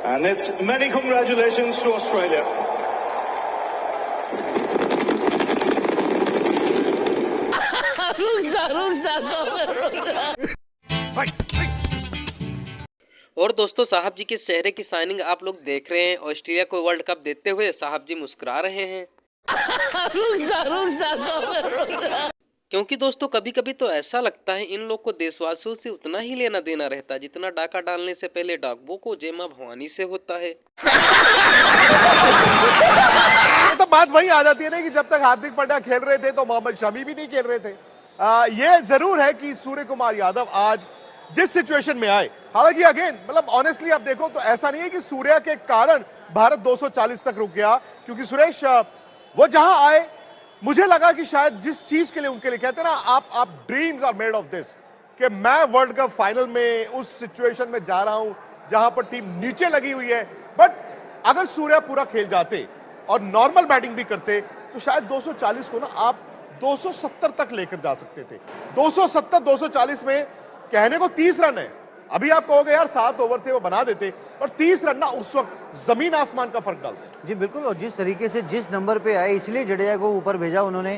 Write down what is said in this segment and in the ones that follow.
And it's many congratulations to Australia. और दोस्तों, साहब जी के चेहरे की साइनिंग आप लोग देख रहे हैं। ऑस्ट्रेलिया को वर्ल्ड कप देते हुए साहब जी मुस्कुरा रहे हैं। क्योंकि दोस्तों, कभी कभी तो ऐसा लगता है इन लोग को देशवासियों से उतना ही लेना देना रहता है जितना डाका डालने से पहले डाकबों को जय मां भवानी से होता है। तो बात वही आ जाती है ना कि जब तक हार्दिक पांड्या खेल रहे थे तो मोहम्मद शमी भी नहीं खेल रहे थे। ये जरूर है कि सूर्य कुमार यादव आज जिस सिचुएशन में आए, हालांकि अगेन मतलब ऑनेस्टली आप देखो तो ऐसा नहीं है कि सूर्या के कारण भारत 240 तक रुक गया, क्योंकि सुरेश वो जहां आए मुझे लगा कि शायद जिस चीज के लिए उनके लिए कहते हैं ना आप dreams are made of this, कि मैं वर्ल्ड कप फाइनल में उस सिचुएशन में जा रहा हूं जहां पर टीम नीचे लगी हुई है, बट अगर सूर्या पूरा खेल जाते और नॉर्मल बैटिंग भी करते तो शायद 240 को ना आप 270 तक लेकर जा सकते थे। 270 240 में कहने को 30 रन है, अभी आप कहोगे यार 7 ओवर थे वो बना देते, पर 30 रन ना उस वक्त जमीन आसमान का फर्क डालते। जी बिल्कुल, और जिस तरीके से जिस नंबर पे आए इसलिए जडेजा को ऊपर भेजा उन्होंने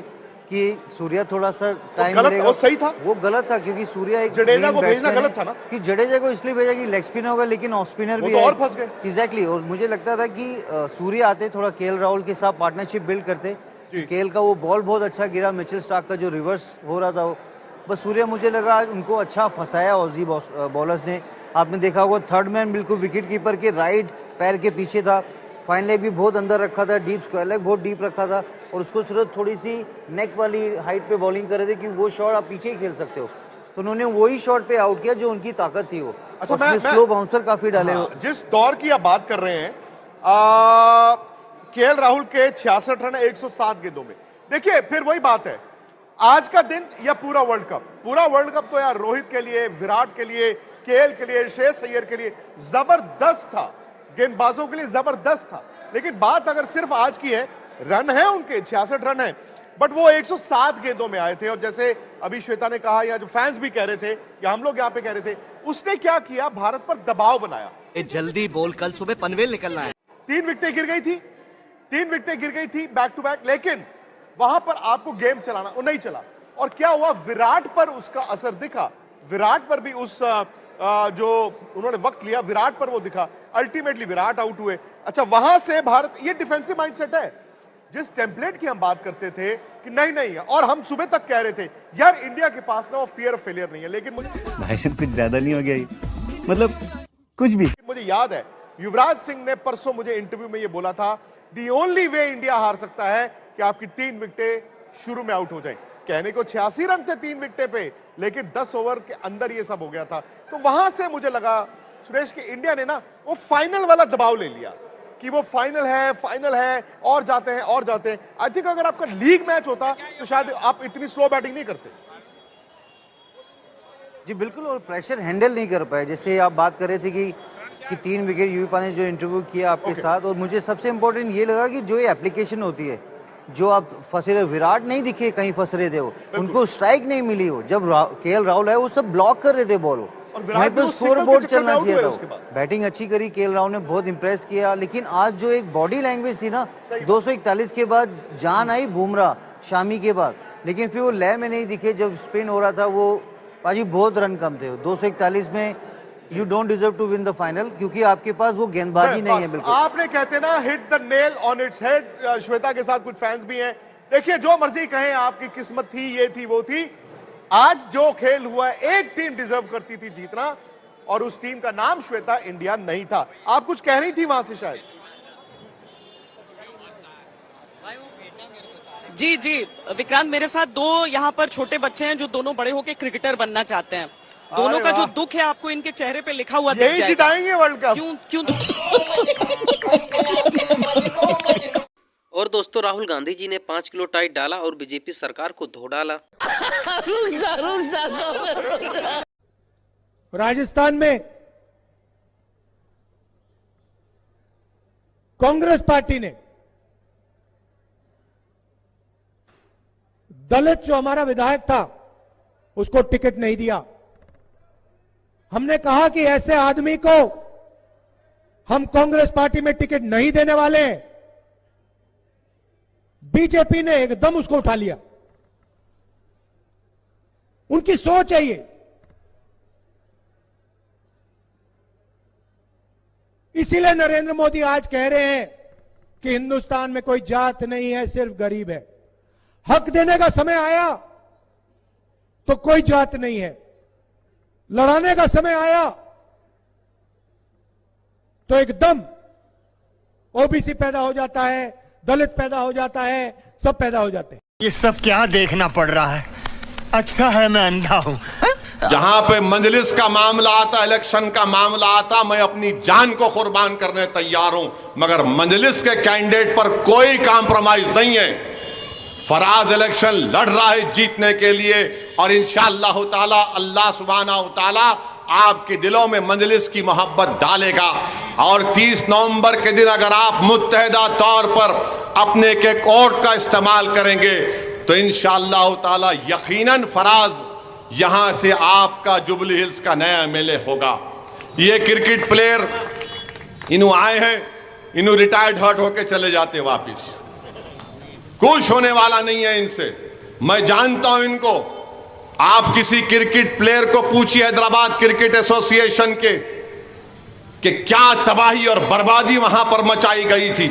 कि सूर्या थोड़ा सा टाइम मिलेगा। वो सही था, वो गलत था, क्योंकि सूर्या एक जडेजा को भेजना गलत था ना, कि जडेजा को इसलिए भेजा कि लेग स्पिनर होगा, लेकिन ऑफ स्पिनर भी तो और फंस गए। एग्जैक्टली, और मुझे लगता था कि सूर्या आते थोड़ा केएल राहुल के साथ पार्टनरशिप बिल्ड करते। केएल का वो बॉल बहुत अच्छा गिरा, मिचेल स्टार्क का जो रिवर्स हो रहा था वो, बस सूर्या मुझे लगा उनको अच्छा फंसाया ऑजी बॉलर्स ने। आपने देखा होगा थर्ड मैन बिल्कुल विकेट कीपर के राइट पैर के पीछे था, फाइन लेग भी बहुत अंदर रखा था, डीप स्क्वायर लेग बहुत डीप रखा था, और उसको सिर्फ थोड़ी सी नेक वाली हाइट पे बॉलिंग कर रहे थे कि वो शॉट आप पीछे ही खेल सकते हो, तो उन्होंने वही शॉट पे आउट किया जो उनकी ताकत थी। वो अच्छा, मैं स्लो बाउंसर काफी डाले। जिस दौर की आप बात कर रहे हैं, केएल राहुल के 66 रन 107 गेंदों में, देखिए फिर वही बात है, आज का दिन या पूरा वर्ल्ड कप तो यार रोहित के लिए, विराट के लिए, केएल के लिए, श्रेयस अय्यर के लिए जबरदस्त था, गेंदबाजों के लिए जबरदस्त था। लेकिन बात अगर सिर्फ आज की है, रन है उनके 66 रन है, बट वो 107 गेंदों में आए थे। और जैसे अभी श्वेता ने कहा या जो फैंस भी कह रहे थे या हम लोग यहाँ पे कह रहे थे, उसने क्या किया, भारत पर दबाव बनाया। जल्दी बोल, कल सुबह पनवेल निकलना है। 3 विकेटें गिर गई थी बैक टू बैक, लेकिन वहां पर आपको गेम चलाना, वो नहीं चला। और क्या हुआ, विराट पर उसका असर दिखा, विराट पर भी उस जो उन्होंने वक्त लिया विराट पर वो दिखा, अल्टीमेटली विराट आउट हुए। अच्छा, वहां से भारत, ये डिफेंसिव माइंडसेट है, जिस टेम्पलेट की हम बात करते थे कि नहीं, और हम सुबह तक कह रहे थे यार इंडिया के पास ना वो फियर ऑफ फेलियर नहीं है, लेकिन भाई साहब कुछ ज्यादा नहीं हो गया ये, मतलब कुछ भी। मुझे याद है युवराज सिंह ने परसों मुझे इंटरव्यू में ये बोला था, दी ओनली वे इंडिया हार सकता है कि आपकी 3 विकेटें शुरू में आउट हो जाए। कहने को 86 रन थे 3 विकेटें पे, लेकिन 10 ओवर के अंदर ये सब हो गया था। तो वहां से मुझे लगा सुरेश की इंडिया ने ना वो फाइनल वाला दबाव ले लिया कि वो फाइनल है और जाते हैं। आई थिंक अगर आपका लीग मैच होता तो शायद आप इतनी स्लो बैटिंग नहीं करते। जी बिल्कुल, और प्रेशर हैंडल नहीं कर पाए। जैसे आप बात कर रहे थे कि 3 विकेट, यूवी पाने जो इंटरव्यू किया आपके साथ, और मुझे सबसे इंपॉर्टेंट ये लगा कि जो ये एप्लीकेशन होती है, जो आप फंसे रहे, विराट नहीं दिखे कहीं फंस रहे थे, वो उनको स्ट्राइक नहीं मिली, हो जब केएल राहुल है वो सब ब्लॉक कर रहे थे बॉल, स्कोर बोर्ड चलना चाहिए था। बैटिंग अच्छी करी केएल राहुल ने, बहुत इंप्रेस किया, लेकिन आज जो एक बॉडी लैंग्वेज थी ना, 241 के बाद जान आई बुमराह, शामी के बाद, लेकिन फिर वो लय में नहीं दिखे। जब स्पिन हो रहा था वो पाजी बहुत रन कम थे, 241 में you don't deserve to win the final, क्योंकि आपके पास वो गेंदबाजी नहीं है। बिल्कुल आपने कहते ना hit the nail on its head. Shweta के साथ कुछ फैंस भी हैं, देखिए जो मर्जी कहें, आपकी किस्मत थी, ये थी वो थी, आज जो खेल हुआ है, एक टीम डिजर्व करती थी जीतना, और उस टीम का नाम श्वेता इंडिया नहीं था। आप कुछ कह रही थी वहां से शायद। जी विक्रांत, मेरे साथ 2 यहाँ पर छोटे बच्चे हैं जो दोनों बड़े होकर क्रिकेटर बनना चाहते हैं। दोनों का जो दुख है आपको इनके चेहरे पे लिखा हुआ दिख जाएगा। जिताएंगे वर्ल्ड कप। क्यों और दोस्तों, राहुल गांधी जी ने 5 किलो टाइट डाला और बीजेपी सरकार को धो डाला। राजस्थान में कांग्रेस पार्टी ने दलित जो हमारा विधायक था उसको टिकट नहीं दिया। हमने कहा कि ऐसे आदमी को हम कांग्रेस पार्टी में टिकट नहीं देने वाले। बीजेपी ने एकदम उसको उठा लिया। उनकी सोच है ये। इसीलिए नरेंद्र मोदी आज कह रहे हैं कि हिंदुस्तान में कोई जात नहीं है, सिर्फ गरीब है। हक देने का समय आया तो कोई जात नहीं है, लड़ाने का समय आया तो एकदम ओबीसी पैदा हो जाता है, दलित पैदा हो जाता है, सब पैदा हो जाते हैं। ये सब क्या देखना पड़ रहा है? अच्छा है मैं अंधा हूं। जहां पे मजलिस का मामला आता, इलेक्शन का मामला आता, मैं अपनी जान को कुर्बान करने तैयार हूं, मगर मजलिस के कैंडिडेट पर कोई कॉम्प्रोमाइज नहीं है। फराज इलेक्शन लड़ रहा है जीतने के लिए और इंशाअल्लाह ताला अल्लाह सुब्हानहू ताला आपके दिलों में मजलिस की मोहब्बत डालेगा। और 30 नवंबर के दिन अगर आप मुत्तहिदा तौर पर अपने के वोट का इस्तेमाल करेंगे तो इंशाअल्लाह ताला यकीनन फराज यहां से आपका जुबली हिल्स का नया एमएलए होगा। ये क्रिकेट प्लेयर इन्हों आए हैं, इन्हों रिटायर्ड हर्ट होके चले जाते वापिस, कुछ होने वाला नहीं है इनसे। मैं जानता हूं इनको। आप किसी क्रिकेट प्लेयर को पूछिए हैदराबाद क्रिकेट एसोसिएशन के कि क्या तबाही और बर्बादी वहां पर मचाई गई थी,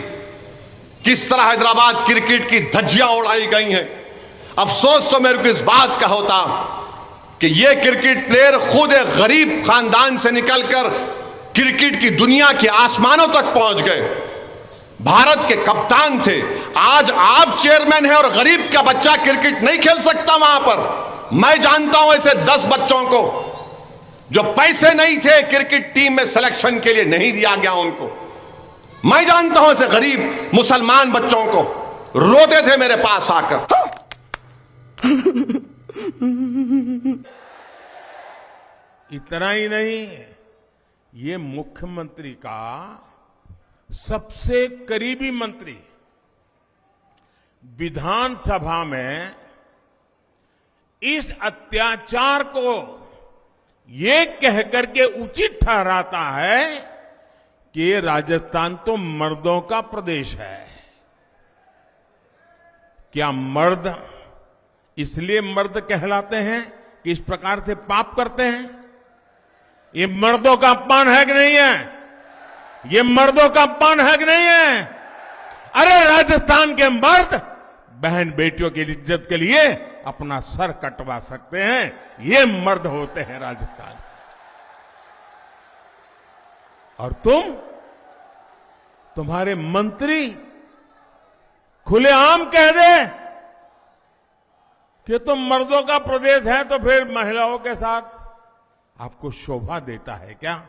किस तरह हैदराबाद क्रिकेट की धज्जियां उड़ाई गई हैं। अफसोस तो मेरे को इस बात का होता कि ये क्रिकेट प्लेयर खुद एक गरीब खानदान से निकलकर क्रिकेट की दुनिया के आसमानों तक पहुंच गए, भारत के कप्तान थे। आज आप चेयरमैन हैं और गरीब का बच्चा क्रिकेट नहीं खेल सकता वहां पर। मैं जानता हूं ऐसे 10 बच्चों को जो पैसे नहीं थे, क्रिकेट टीम में सिलेक्शन के लिए नहीं दिया गया उनको। मैं जानता हूं ऐसे गरीब मुसलमान बच्चों को, रोते थे मेरे पास आकर। इतना ही नहीं, ये मुख्यमंत्री का सबसे करीबी मंत्री विधानसभा में इस अत्याचार को ये कहकर के उचित ठहराता है कि राजस्थान तो मर्दों का प्रदेश है। क्या मर्द इसलिए मर्द कहलाते हैं कि इस प्रकार से पाप करते हैं? ये मर्दों का अपमान है कि नहीं है? ये मर्दों का अपमान है कि नहीं है? अरे राजस्थान के मर्द बहन बेटियों की इज्जत के लिए अपना सर कटवा सकते हैं, ये मर्द होते हैं राजस्थान। और तुम्हारे मंत्री खुलेआम कह दे कि तुम मर्दों का प्रदेश है तो फिर महिलाओं के साथ आपको शोभा देता है क्या?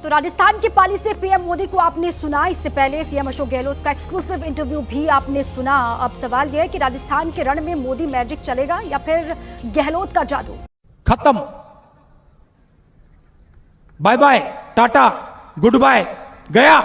तो राजस्थान की पाली से पीएम मोदी को आपने सुना, इससे पहले सीएम अशोक गहलोत का एक्सक्लूसिव इंटरव्यू भी आपने सुना। अब सवाल यह है कि राजस्थान के रण में मोदी मैजिक चलेगा या फिर गहलोत का जादू? खत्म, bye bye, tata, goodbye, गया।